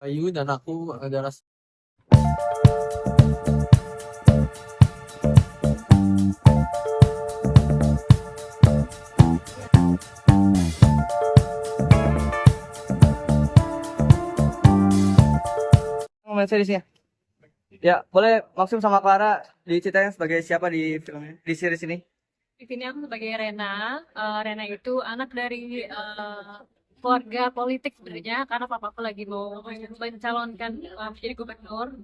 Bayu dan aku adalah Ngomongin seriesnya. Ya, boleh Maksim sama Clara diceritain sebagai siapa di filmnya, di series ini? Di sini aku sebagai Rena. Rena itu anak dari keluarga politik sebenarnya karena papaku lagi mau mencalonkan menjadi gubernur.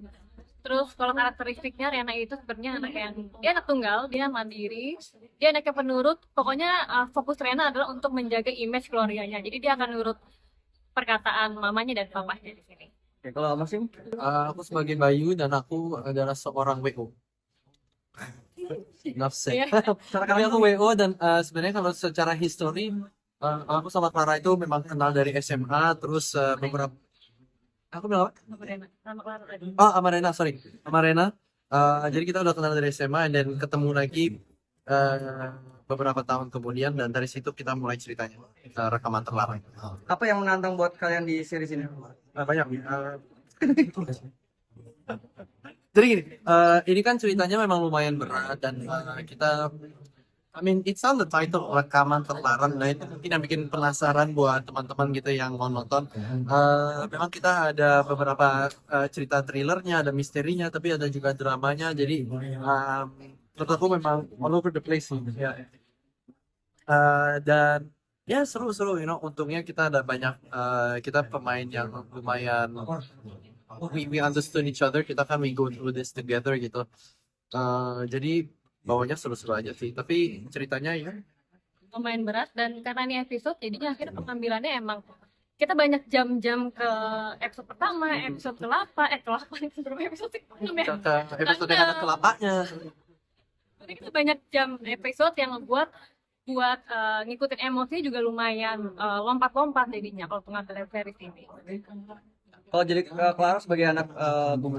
Terus kalau karakteristiknya Rena itu sebenarnya anak yang dia anak tunggal, dia mandiri, dia anaknya penurut. Pokoknya fokus Rena adalah untuk menjaga image keluarganya. Jadi dia akan nurut perkataan mamanya dan papanya di sini. Oke, kalau Maksim? aku sebagai Bayu dan aku adalah seorang WO. Enough said. Iya. Tapi aku WO dan sebenarnya kalau secara history aku sama Clara itu memang kenal dari SMA terus beberapa aku bilang apa? Sama Rena, sama Clara tadi. Oh, sama Rena, sorry. Sama Rena. Jadi kita udah kenal dari SMA dan ketemu lagi eh, beberapa tahun kemudian dan dari situ kita mulai ceritanya rekaman terlarang. Apa yang menantang buat kalian di series ini? Banyak. Jadi gini, ini kan ceritanya memang lumayan berat dan kita, I mean, it's on the title rekaman terlarang. Nah itu mungkin yang bikin penasaran buat teman-teman gitu yang mau nonton. Memang kita ada beberapa cerita thrillernya, ada misterinya, tapi ada juga dramanya. Jadi menurut aku memang all over the place sih. Ya. Dan ya seru-seru, untungnya kita ada banyak kita pemain yang lumayan we understood each other, kita kan we go through this together gitu. Jadi bawahnya seru-seru aja sih, tapi ceritanya ya Lumayan berat dan karena ini episode jadinya akhirnya pengambilannya emang kita banyak jam-jam ke episode pertama, episode ke-8, itu berapa episode sih? 6 ya? ke episode yang ada kelapanya. Jadi kita banyak jam episode yang ngebuat buat ngikutin emosi juga lumayan lompat-lompat jadinya kalau pengambilan series ini. Kalau jadi Clara sebagai anak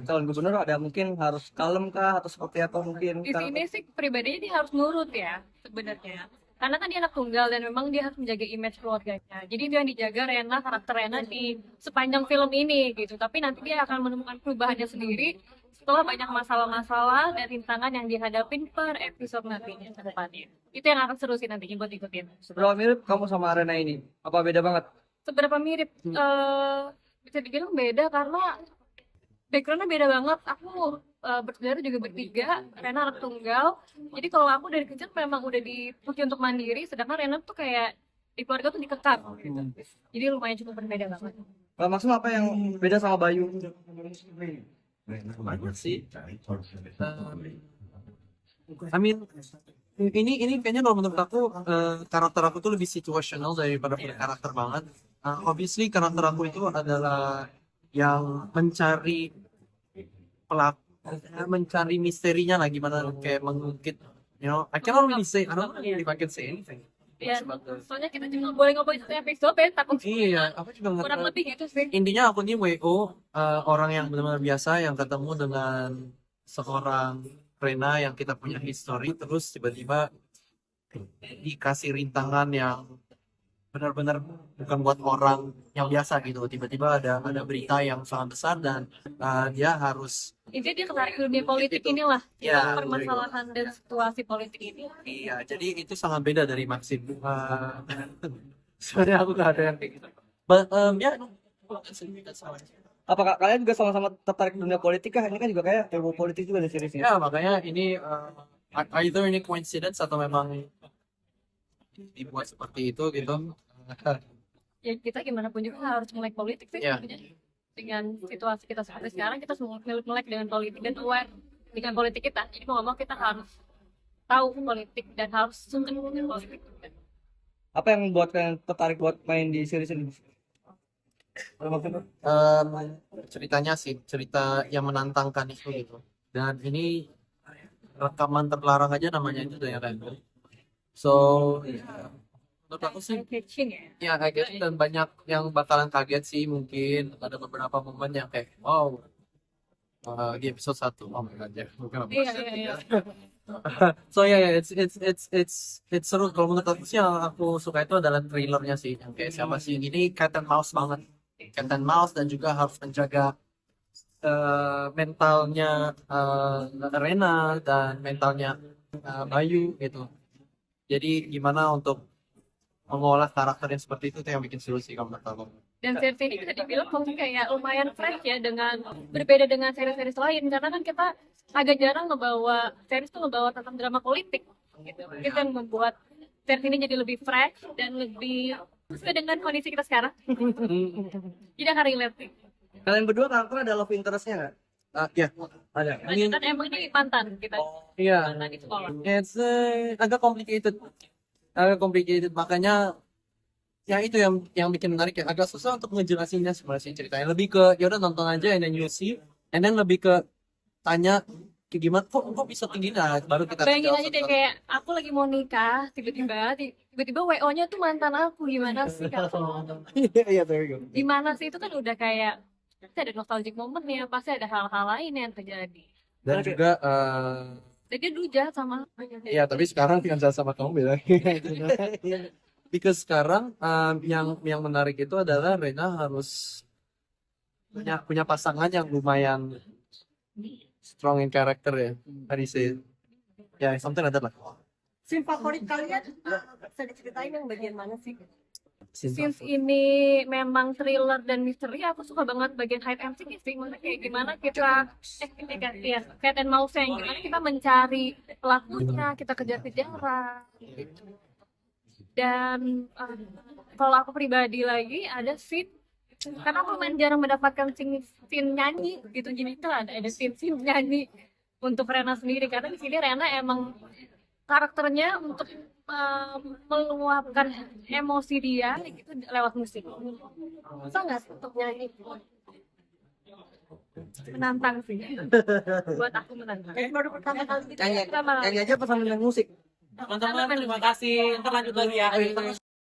calon gubernur ada mungkin harus kalem kah atau seperti apa mungkin? Di sini sih pribadinya dia harus nurut ya sebenarnya. Karena kan dia anak tunggal dan memang dia harus menjaga image keluarganya. Jadi dia yang dijaga Rena, karakter Rena di sepanjang film ini gitu. Tapi nanti dia akan menemukan perubahannya sendiri setelah banyak masalah-masalah dan rintangan yang dihadapin per episode nantinya ke depannya. Itu yang akan seru sih nantinya buat ikutin. Seberapa mirip kamu sama Arena ini? Apa beda banget? Seberapa mirip? Bisa dibilang beda karena backgroundnya beda banget. Aku bersaudara juga bertiga, Rena anak tunggal. Jadi kalau aku dari kecil memang udah dipuji untuk mandiri, sedangkan Rena tuh kayak di keluarga tuh dikekang gitu. Jadi lumayan cukup berbeda banget. Kalau Maksim apa yang beda sama Bayu? Banyak sih. I mean, ini kayaknya kalau menurut aku karakter aku tuh lebih situational daripada karakter banget. Obviously karakter aku itu adalah yang mencari pelaku, mencari misterinya lah gimana kayak mengungkit. I cannot really say, I don't know if I can say anything. Ya, soalnya kita cuma boleh ngomongin satu episode ya, takut Iya, aku juga nggak kurang tahu. lebih gitu sih. Intinya aku nih WO, orang yang benar-benar biasa yang ketemu dengan seorang Rena yang kita punya history, terus tiba-tiba dikasih rintangan yang benar-benar bukan buat orang yang biasa gitu. Tiba-tiba ada berita yang sangat besar dan dia harus Intinya dia ketarik ke dunia politik inilah, ya permasalahan dan situasi politik ini. iya, jadi itu sangat beda dari Maxim. Sebenarnya aku gak ada yang kayak gitu. But ya, Apakah kalian juga sama-sama tertarik dunia politik kah? Ini kan juga kayak ilmu politik juga di series ini. ya makanya ini either ini coincidence atau memang dibuat seperti itu gitu. Ya kita gimana pun juga harus melek politik sih Ya. sebenarnya. Dengan situasi kita seperti sekarang kita semua melek dengan politik dan aware dengan politik kita. Jadi mau nggak mau kita harus tahu politik dan harus suka dengan politik. Apa yang membuat kalian tertarik buat main di series ini? Ceritanya sih cerita yang menantangkan itu gitu. Dan ini rekaman terlarang aja namanya itu udah ya kan. So ya, menurut aku sih Catching ya. ya kaget dan banyak yang bakalan kaget sih, mungkin ada beberapa momen yang kayak wow, di episode 1 oh my god ya bukan apa. Iya. So yeah, it's seru. Kalau menurut aku sih yang aku suka itu adalah thrillernya sih, yang kayak siapa sih ini cat and mouse banget. cat and mouse dan juga harus menjaga mentalnya Rena dan mentalnya Bayu gitu. Jadi gimana untuk mengolah karakter yang seperti itu tuh yang bikin seru sih kalau menurut aku. Dan series ini bisa dibilang mungkin kayak lumayan fresh ya, dengan berbeda dengan series-series lain, karena kan kita agak jarang ngebawa series tuh ngebawa tentang drama politik gitu. Itu yang membuat series ini jadi lebih fresh dan lebih sesuai dengan kondisi kita sekarang. Jadi akan relate. Kalian berdua karakter ada love interest-nya nggak? Ya, Ada. Kan emang ini mantan kita. iya. Mantan di sekolah. It's agak complicated, makanya ya itu yang bikin menarik ya, agak susah untuk ngejelasinnya sebenarnya sih ceritanya. Lebih ke ya udah nonton aja and then you see, and then lebih ke tanya kayak gimana kok bisa tinggi, nah baru kita Bayangin jawab aja deh, satu-satu. kayak aku lagi mau nikah, tiba-tiba WO-nya tuh mantan aku, gimana sih Kak? Iya, there you go. Gimana sih, itu kan udah kayak pasti ada nostalgic moment ya, pasti ada hal-hal lain yang terjadi. Dan juga Dan dia dulu jahat sama aku. ya tapi sekarang tinggal jalan sama kamu beda. Because sekarang yang menarik itu adalah Rena harus punya pasangan yang lumayan strong in character ya. Tadi sih ya something like that lah. Scene favorit kalian bisa diceritain yang bagian mana sih? Since ini memang thriller dan misteri, aku suka banget bagian hide and seek sih. Maksudnya kayak gimana kita ya, cat and mouse yang gimana kita mencari pelakunya, kita kejar-kejaran gitu. Dan kalau aku pribadi lagi ada scene, karena aku lumayan jarang mendapatkan scene nyanyi gitu, jadi itu ada scene nyanyi untuk Rena sendiri, karena di sini Rena emang karakternya untuk meluapkan emosi dia gitu lewat musik. Bisa nggak sih untuk nyanyi? Menantang sih. Buat aku menantang. Kayak baru pertama kali gitu. Nyanyi, Sama nyanyi aja pas sambil musik. Teman-teman, terima kasih. Ntar lanjut lagi ya.